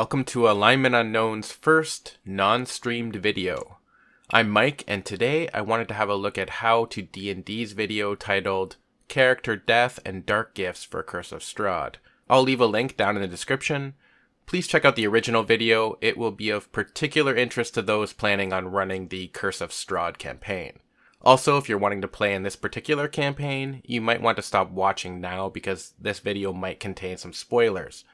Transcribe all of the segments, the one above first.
welcome to Alignment Unknown's first non-streamed video. I'm Mike, and today I wanted to have a look at how to D&D's video titled Character Death and Dark Gifts for Curse of Strahd. I'll leave a link down in the description. Please check out the original video. It will be of particular interest to those planning on running the Curse of Strahd campaign. Also, if you're wanting to play in this particular campaign, you might want to stop watching now because this video might contain some spoilers.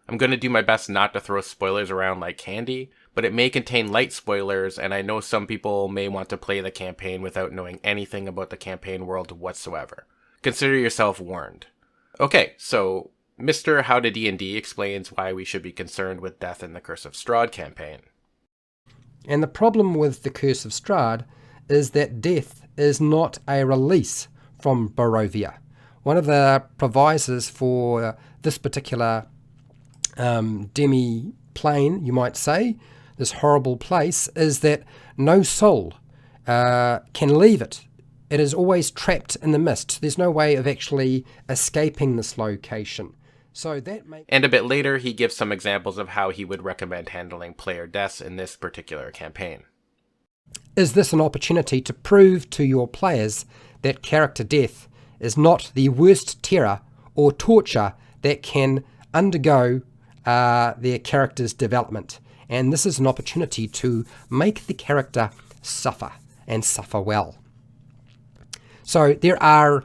I'm going to do my best not to throw spoilers around like candy, but it may contain light spoilers, and I know some people may want to play the campaign without knowing anything about the campaign world whatsoever. Consider yourself warned. Okay, so Mr. How to D&D explains why we should be concerned with death in the Curse of Strahd campaign. And the problem with the Curse of Strahd is that death is not a release from Barovia. One of the provisos for this particular demi-plane, you might say, this horrible place, is that no soul can leave it. It is always trapped in the mist. There's no way of actually escaping this location. So that And a bit later, he gives some examples of how he would recommend handling player deaths in this particular campaign. Is this an opportunity to prove to your players that character death is not the worst terror or torture that can undergo their character's development? And this is an opportunity to make the character suffer, and suffer well. So there are,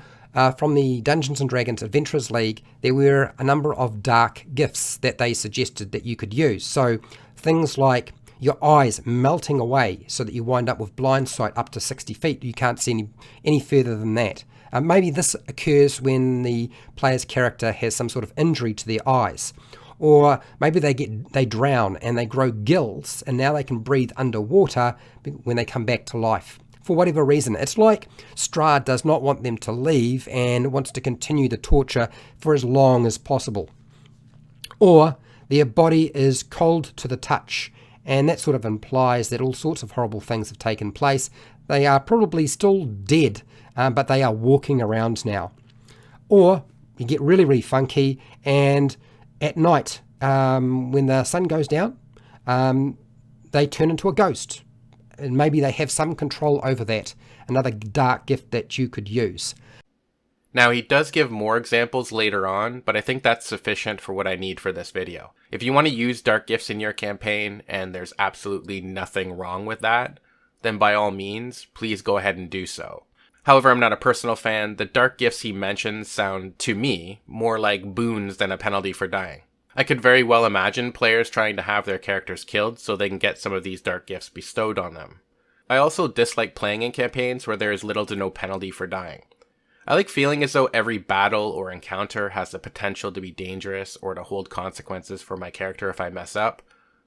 from the Dungeons & Dragons Adventurers League, there were a number of dark gifts that they suggested that you could use. So things like your eyes melting away so that you wind up with blind sight up to 60 feet. You can't see any further than that. Maybe this occurs when the player's character has some sort of injury to their eyes. Or maybe they drown and they grow gills and now they can breathe underwater when they come back to life. For whatever reason. It's like Strahd does not want them to leave and wants to continue the torture for as long as possible. Or their body is cold to the touch, and that sort of implies that all sorts of horrible things have taken place. They are probably still dead, but they are walking around now. Or you get really, really funky, and at night, when the sun goes down, they turn into a ghost. And maybe they have some control over that. Another dark gift that you could use. Now, he does give more examples later on, but I think that's sufficient for what I need for this video. If you want to use dark gifts in your campaign, and there's absolutely nothing wrong with that, then by all means, please go ahead and do so. However, I'm not a personal fan. The dark gifts he mentions sound, to me, more like boons than a penalty for dying. I could very well imagine players trying to have their characters killed so they can get some of these dark gifts bestowed on them. I also dislike playing in campaigns where there is little to no penalty for dying. I like feeling as though every battle or encounter has the potential to be dangerous or to hold consequences for my character if I mess up.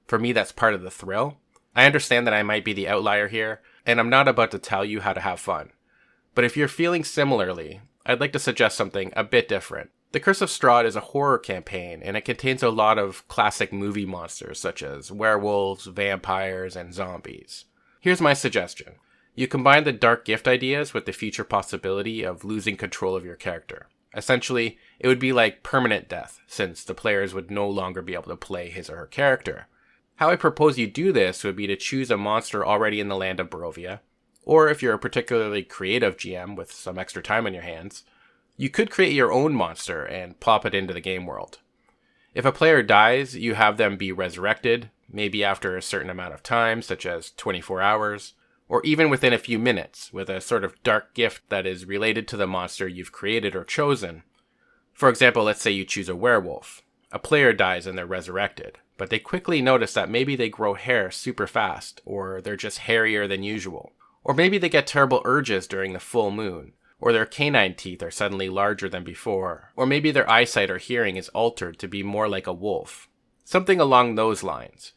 For me, that's part of the thrill. I understand that I might be the outlier here, and I'm not about to tell you how to have fun. But if you're feeling similarly, I'd like to suggest something a bit different. The Curse of Strahd is a horror campaign, and it contains a lot of classic movie monsters such as werewolves, vampires, and zombies. Here's my suggestion. You combine the dark gift ideas with the future possibility of losing control of your character. Essentially, it would be like permanent death, since the players would no longer be able to play his or her character. How I propose you do this would be to choose a monster already in the land of Barovia, or if you're a particularly creative GM with some extra time on your hands, you could create your own monster and plop it into the game world. If a player dies, you have them be resurrected, maybe after a certain amount of time, such as 24 hours, or even within a few minutes, with a sort of dark gift that is related to the monster you've created or chosen. For example, let's say you choose a werewolf. A player dies and they're resurrected, but they quickly notice that maybe they grow hair super fast, or they're just hairier than usual. Or maybe they get terrible urges during the full moon, or their canine teeth are suddenly larger than before, or maybe their eyesight or hearing is altered to be more like a wolf. Something along those lines.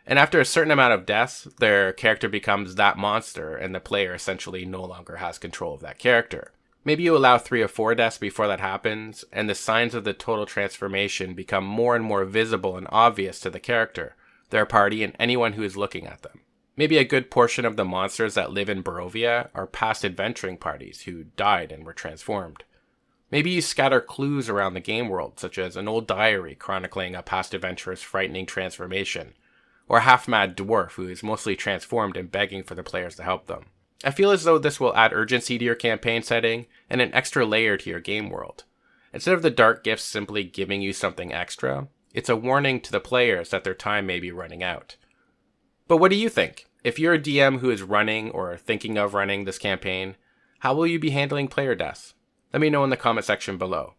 And after a certain amount of deaths, their character becomes that monster, and the player essentially no longer has control of that character. Maybe you allow 3 or 4 deaths before that happens, and the signs of the total transformation become more and more visible and obvious to the character, their party, and anyone who is looking at them. Maybe a good portion of the monsters that live in Barovia are past adventuring parties who died and were transformed. Maybe you scatter clues around the game world, such as an old diary chronicling a past adventurer's frightening transformation, or a half-mad dwarf who is mostly transformed and begging for the players to help them. I feel as though this will add urgency to your campaign setting and an extra layer to your game world. Instead of the dark gifts simply giving you something extra, it's a warning to the players that their time may be running out. But what do you think? If you're a DM who is running or thinking of running this campaign, how will you be handling player deaths? Let me know in the comment section below.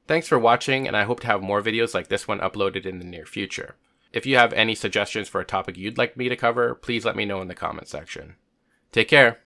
Thanks for watching, and I hope to have more videos like this one uploaded in the near future. If you have any suggestions for a topic you'd like me to cover, please let me know in the comment section. Take care.